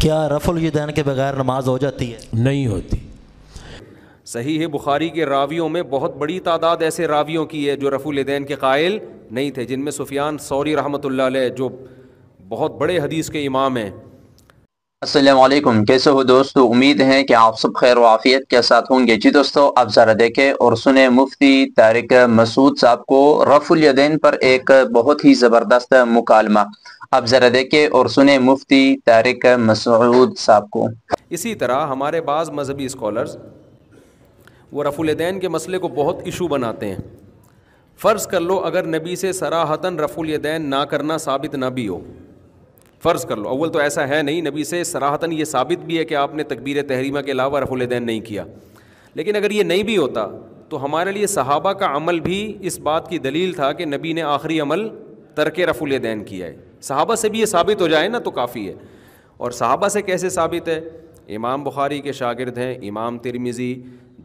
کیا رفع الیدین کے بغیر نماز ہو جاتی ہے؟ نہیں ہوتی۔ صحیح بخاری کے راویوں میں بہت بڑی تعداد ایسے راویوں کی ہے جو رفع الیدین کے قائل نہیں تھے، جن میں سفیان ثوری رحمۃ اللہ علیہ جو بہت بڑے حدیث کے امام ہیں۔ السلام علیکم، کیسے ہو دوستو؟ امید ہے کہ آپ سب خیر و عافیت کے ساتھ ہوں گے۔ جی دوستو، آپ ذرا دیکھیں اور سنیں مفتی طارق مسعود صاحب کو رفع الیدین پر ایک بہت ہی زبردست مکالمہ۔ آپ ذرا دیکھیں اور سنیں مفتی طارق مسعود صاحب کو۔ اسی طرح ہمارے بعض مذہبی اسکالرز وہ رفع الیدین کے مسئلے کو بہت ایشو بناتے ہیں۔ فرض کر لو اگر نبی سے صراحتاً رفع الیدین نہ کرنا ثابت نہ بھی ہو، فرض کر لو، اول تو ایسا ہے نہیں، نبی سے صراحتاً یہ ثابت بھی ہے کہ آپ نے تکبیر تحریمہ کے علاوہ رفع الیدین نہیں کیا، لیکن اگر یہ نہیں بھی ہوتا تو ہمارے لیے صحابہ کا عمل بھی اس بات کی دلیل تھا کہ نبی نے آخری عمل ترک رفع الیدین کیا ہے۔ صحابہ سے بھی یہ ثابت ہو جائے نا تو کافی ہے۔ اور صحابہ سے کیسے ثابت ہے؟ امام بخاری کے شاگرد ہیں امام ترمذی،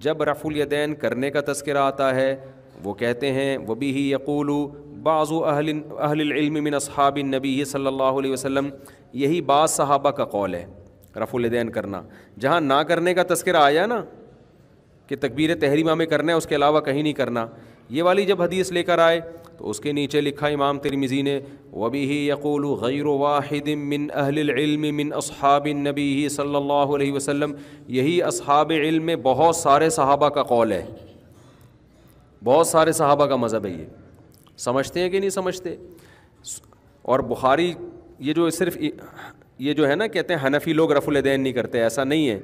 جب رفع الیدین کرنے کا تذکرہ آتا ہے وہ کہتے ہیں وَبِهِ يَقُولُ بعض اہل العلم من اصحاب النبی صلی اللہ علیہ وسلم، یہی بعض صحابہ کا قول ہے رفع الیدین کرنا۔ جہاں نہ کرنے کا تذکرہ آیا نا کہ تکبیر تحریمہ میں کرنا ہے، اس کے علاوہ کہیں نہیں کرنا، یہ والی جب حدیث لے کر آئے تو اس کے نیچے لکھا امام ترمذی نے وَبِهِ يَقُولُ غَيْرُ وَاحِدٍ مِّنْ أَهْلِ الْعِلْمِ مِّنْ أَصْحَابِ النَّبِيِّ صلی اللہ علیہ وسلم، یہی اصحاب علم میں بہت سارے صحابہ کا قول ہے، بہت سارے صحابہ کا مذہب ہے۔ یہ سمجھتے ہیں کہ نہیں سمجھتے؟ اور بخاری یہ جو صرف یہ جو ہے نا کہتے ہیں حنفی لوگ رفع الیدین نہیں کرتے، ایسا نہیں ہے۔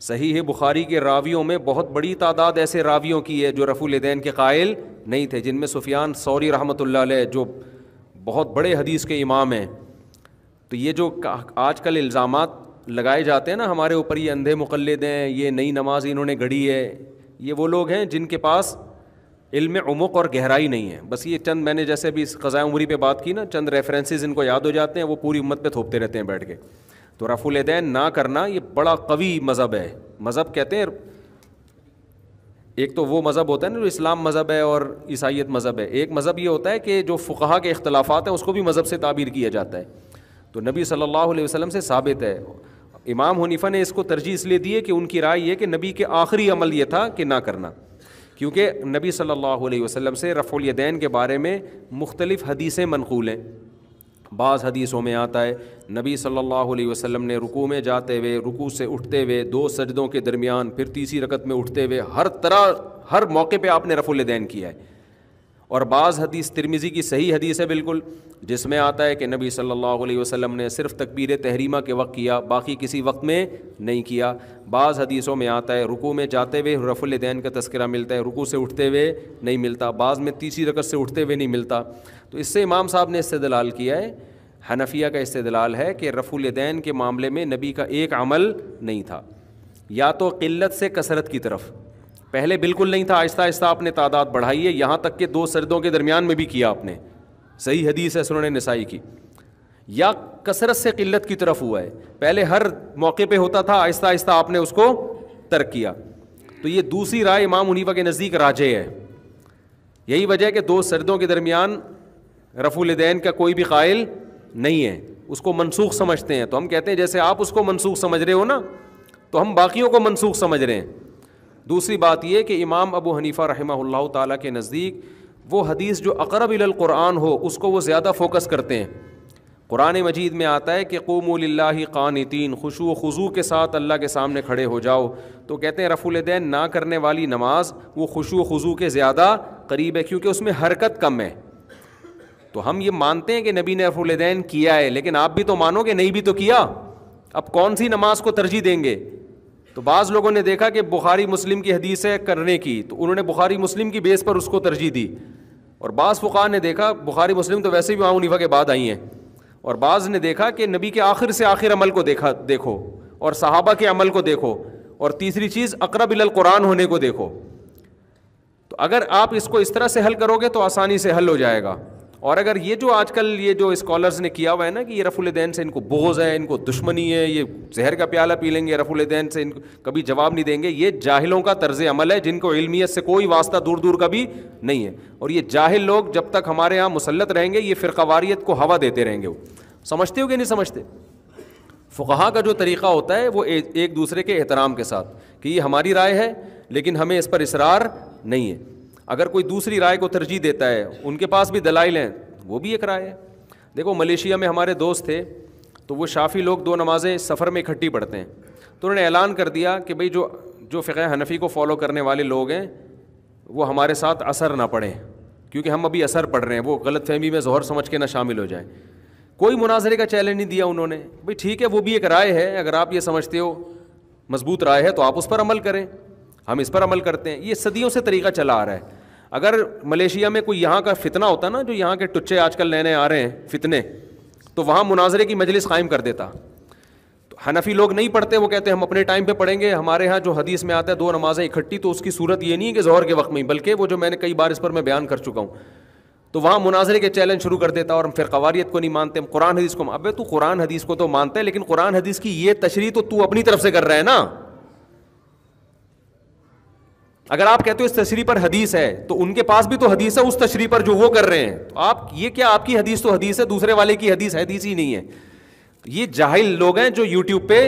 صحیح بخاری کے راویوں میں بہت بڑی تعداد ایسے راویوں کی ہے جو رفع الیدین کے قائل نہیں تھے، جن میں سفیان ثوری رحمۃ اللہ علیہ جو بہت بڑے حدیث کے امام ہیں۔ تو یہ جو آج کل الزامات لگائے جاتے ہیں نا ہمارے اوپر، یہ اندھے مقلد ہیں، یہ نئی نماز انہوں نے گھڑی ہے، یہ وہ لوگ ہیں جن کے پاس علم عمق اور گہرائی نہیں ہے۔ بس یہ چند میں نے جیسے بھی قضاء عمری پہ بات کی نا، چند ریفرنسز ان کو یاد ہو جاتے ہیں، وہ پوری امت پہ تھوپتے رہتے ہیں بیٹھ کے۔ تو رفع الیدین نہ کرنا یہ بڑا قوی مذہب ہے۔ مذہب کہتے ہیں ایک تو وہ مذہب ہوتا ہے نا جو اسلام مذہب ہے اور عیسائیت مذہب ہے، ایک مذہب یہ ہوتا ہے کہ جو فقہا کے اختلافات ہیں اس کو بھی مذہب سے تعبیر کیا جاتا ہے۔ تو نبی صلی اللہ علیہ وسلم سے ثابت ہے۔ امام حنیفہ نے اس کو ترجیح اس لیے دی ہے کہ ان کی رائے یہ کہ نبی کے آخری عمل یہ تھا کہ نہ کرنا، کیونکہ نبی صلی اللہ علیہ وسلم سے رفع الیدین کے بارے میں مختلف حدیثیں منقول ہیں۔ بعض حدیثوں میں آتا ہے نبی صلی اللہ علیہ وسلم نے رکوع میں جاتے ہوئے، رکوع سے اٹھتے ہوئے، 2 سجدوں کے درمیان، پھر تیسری رکعت میں اٹھتے ہوئے، ہر موقع پہ آپ نے رفع الیدین کیا ہے۔ اور بعض حدیث ترمذی کی صحیح حدیث ہے بالکل، جس میں آتا ہے کہ نبی صلی اللہ علیہ وسلم نے صرف تکبیر تحریمہ کے وقت کیا، باقی کسی وقت میں نہیں کیا۔ بعض حدیثوں میں آتا ہے رکوع میں جاتے ہوئے رفع الیدین کا تذکرہ ملتا ہے، رکوع سے اٹھتے ہوئے نہیں ملتا، بعض میں تیسری رکعت سے اٹھتے ہوئے نہیں ملتا۔ تو اس سے امام صاحب نے استدلال کیا ہے، حنفیہ کا استدلال ہے کہ رفع الیدین کے معاملے میں نبی کا ایک عمل نہیں تھا، یا تو قلت سے کثرت کی طرف، پہلے بالکل نہیں تھا، آہستہ آہستہ آپ نے تعداد بڑھائی ہے، یہاں تک کہ 2 سجدوں کے درمیان میں بھی کیا آپ نے، صحیح حدیث ہے سنن نسائی کی، یا کثرت سے قلت کی طرف ہوا ہے، پہلے ہر موقع پہ ہوتا تھا، آہستہ آہستہ آپ نے اس کو ترک کیا۔ تو یہ دوسری رائے امام حنیفہ کے نزدیک راجح ہے۔ یہی وجہ ہے کہ 2 سجدوں کے درمیان رفع الیدین کا کوئی بھی قائل نہیں ہے، اس کو منسوخ سمجھتے ہیں۔ تو ہم کہتے ہیں جیسے آپ اس کو منسوخ سمجھ رہے ہو نا، تو ہم باقیوں کو منسوخ سمجھ رہے ہیں۔ دوسری بات یہ کہ امام ابو حنیفہ رحمہ اللہ تعالیٰ کے نزدیک وہ حدیث جو اقرب الی القرآن ہو اس کو وہ زیادہ فوکس کرتے ہیں۔ قرآن مجید میں آتا ہے کہ قوموا للہ قانتین، خشوع و خضوع کے ساتھ اللہ کے سامنے کھڑے ہو جاؤ، تو کہتے ہیں رفع الیدین نہ کرنے والی نماز وہ خشوع و خضوع کے زیادہ قریب ہے، کیونکہ اس میں حرکت کم ہے۔ تو ہم یہ مانتے ہیں کہ نبی نے رفع الیدین کیا ہے، لیکن آپ بھی تو مانو کہ نہیں بھی تو کیا، اب کون سی نماز کو ترجیح دیں گے؟ تو بعض لوگوں نے دیکھا کہ بخاری مسلم کی حدیث ہے کرنے کی، تو انہوں نے بخاری مسلم کی بیس پر اس کو ترجیح دی، اور بعض فقہاء نے دیکھا بخاری مسلم تو ویسے بھی امام حنیفہ کے بعد آئی ہیں، اور بعض نے دیکھا کہ نبی کے آخر سے آخر عمل کو دیکھو اور صحابہ کے عمل کو دیکھو، اور تیسری چیز اقرب الی القرآن ہونے کو دیکھو۔ تو اگر آپ اس کو اس طرح سے حل کرو گے تو آسانی سے حل ہو جائے گا۔ اور اگر یہ جو آج کل یہ جو اسکالرز نے کیا ہوا ہے نا کہ یہ رفع الیدین سے ان کو بغض ہے، ان کو دشمنی ہے، یہ زہر کا پیالہ پی لیں گے، رفع الیدین سے ان کو کبھی جواب نہیں دیں گے، یہ جاہلوں کا طرز عمل ہے جن کو علمیت سے کوئی واسطہ دور دور کا بھی نہیں ہے۔ اور یہ جاہل لوگ جب تک ہمارے ہاں مسلط رہیں گے یہ فرقہ واریت کو ہوا دیتے رہیں گے۔ وہ سمجھتے ہو کہ نہیں سمجھتے؟ فقہا کا جو طریقہ ہوتا ہے وہ ایک دوسرے کے احترام کے ساتھ کہ یہ ہماری رائے ہے لیکن ہمیں اس پر اصرار نہیں ہے. اگر کوئی دوسری رائے کو ترجیح دیتا ہے, ان کے پاس بھی دلائل ہیں, وہ بھی ایک رائے ہے. دیکھو ملیشیا میں ہمارے دوست تھے, تو وہ شافی لوگ 2 نمازیں سفر میں اکٹھی پڑھتے ہیں, تو انہوں نے اعلان کر دیا کہ بھئی جو فقہ حنفی کو فالو کرنے والے لوگ ہیں وہ ہمارے ساتھ اثر نہ پڑھیں, کیونکہ ہم ابھی اثر پڑھ رہے ہیں, وہ غلط فہمی میں ظہر سمجھ کے نہ شامل ہو جائیں. کوئی مناظرے کا چیلنج نہیں دیا انہوں نے, بھئی ٹھیک ہے وہ بھی ایک رائے ہے, اگر آپ یہ سمجھتے ہو مضبوط رائے ہے تو آپ اس پر عمل کریں, ہم اس پر عمل کرتے ہیں. یہ صدیوں سے طریقہ چلا آ رہا ہے. اگر ملیشیا میں کوئی یہاں کا فتنہ ہوتا نا, جو یہاں کے ٹچے آج کل نئے نئے آ رہے ہیں فتنے, تو وہاں مناظرے کی مجلس قائم کر دیتا. تو حنفی لوگ نہیں پڑھتے, وہ کہتے ہیں ہم اپنے ٹائم پہ پڑھیں گے, ہمارے ہاں جو حدیث میں آتا ہے 2 نمازیں اکٹھی, تو اس کی صورت یہ نہیں ہے کہ ظہر کے وقت میں, بلکہ وہ جو میں نے کئی بار اس پر میں بیان کر چکا ہوں, تو وہاں مناظرے کے چیلنج شروع کر دیتا. اور ہم پھر قواریت کو نہیں مانتے, ہم قرآن حدیث کو. ابے تو قرآن حدیث کو تو مانتا ہے, لیکن قرآن حدیث کی یہ تشریح تو اپنی طرف سے کر رہا ہے نا. اگر آپ کہتے ہو اس تشریح پر حدیث ہے, تو ان کے پاس بھی تو حدیث ہے اس تشریح پر جو وہ کر رہے ہیں. تو آپ یہ کیا, آپ کی حدیث تو حدیث ہے, دوسرے والے کی حدیث ہی نہیں ہے. یہ جاہل لوگ ہیں جو یوٹیوب پہ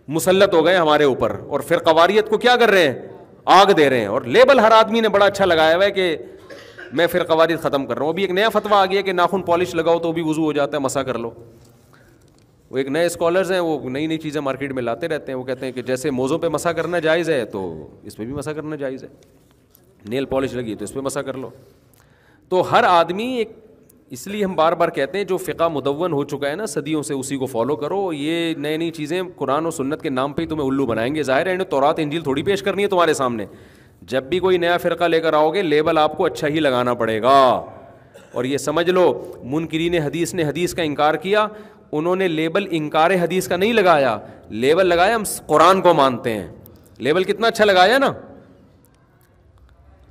مسلط ہو گئے ہمارے اوپر, اور پھر قواریت کو کیا کر رہے ہیں, آگ دے رہے ہیں. اور لیبل ہر آدمی نے بڑا اچھا لگایا ہوا ہے کہ میں پھر قواریت ختم کر رہا ہوں. ابھی ایک نیا فتویٰ آ گیا کہ ناخن پالش لگاؤ تو بھی وضو ہو جاتا ہے, مسا کر لو. وہ ایک نئے اسکالرز ہیں, وہ نئی نئی چیزیں مارکیٹ میں لاتے رہتے ہیں. وہ کہتے ہیں کہ جیسے موزوں پہ مسا کرنا جائز ہے تو اس پہ بھی مسا کرنا جائز ہے, نیل پالش لگی تو اس پہ مسا کر لو. تو ہر آدمی ایک, اس لیے ہم بار بار کہتے ہیں جو فقہ مدون ہو چکا ہے نا صدیوں سے, اسی کو فالو کرو. یہ نئی نئی چیزیں قرآن و سنت کے نام پہ ہی تمہیں الو بنائیں گے. ظاہر ہے انہیں تورات انجیل تھوڑی پیش کرنی ہے تمہارے سامنے. جب بھی کوئی نیا فرقہ لے کر آؤ گے, لیبل آپ کو اچھا ہی لگانا پڑے گا. اور یہ سمجھ لو, منکرین حدیث نے حدیث کا انکار کیا, انہوں نے لیبل انکار حدیث کا نہیں لگایا, لیبل لگایا ہم قرآن کو مانتے ہیں. لیبل کتنا اچھا لگایا نا.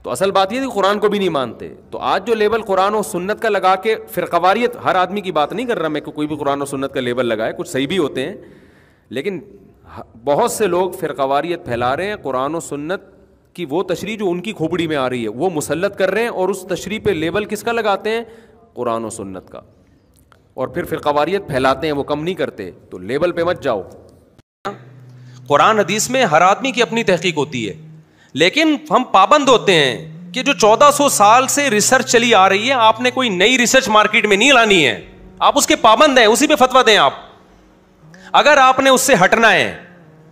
تو اصل بات یہ کہ قرآن کو بھی نہیں مانتے. تو آج جو لیبل قرآن و سنت کا لگا کے فرقواریت, ہر آدمی کی بات نہیں کر رہا میں کہ کوئی بھی قرآن و سنت کا لیبل لگائے, کچھ صحیح بھی ہوتے ہیں, لیکن بہت سے لوگ فرقواریت پھیلا رہے ہیں. قرآن و سنت کی وہ تشریح جو ان کی کھوپڑی میں آ رہی ہے وہ مسلط کر رہے ہیں, اور اس تشریح پہ لیبل کس کا لگاتے ہیں, قرآن و سنت کا. اور پھر فرقواریت پھیلاتے ہیں, وہ کم نہیں کرتے. تو لیبل پہ مت جاؤ. قرآن حدیث میں ہر آدمی کی اپنی تحقیق ہوتی ہے, لیکن ہم پابند ہوتے ہیں کہ جو 1400 سال سے ریسرچ چلی آ رہی ہے, آپ نے کوئی نئی ریسرچ مارکیٹ میں نہیں لانی ہے, آپ اس کے پابند ہیں, اسی پہ فتویٰ دیں آپ. اگر آپ نے اس سے ہٹنا ہے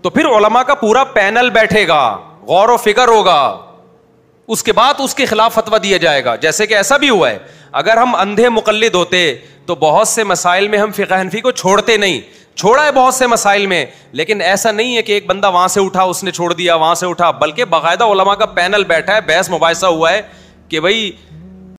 تو پھر علماء کا پورا پینل بیٹھے گا, غور و فکر ہوگا, اس کے بعد اس کے خلاف فتویٰ دیا جائے گا. جیسے کہ ایسا بھی ہوا ہے, اگر ہم اندھے مقلد ہوتے تو بہت سے مسائل میں ہم فقہ حنفی کو چھوڑتے نہیں. چھوڑا ہے بہت سے مسائل میں, لیکن ایسا نہیں ہے کہ ایک بندہ وہاں سے اٹھا اس نے چھوڑ دیا, وہاں سے اٹھا, بلکہ باقاعدہ علماء کا پینل بیٹھا ہے, بحث مباحثہ ہوا ہے کہ بھائی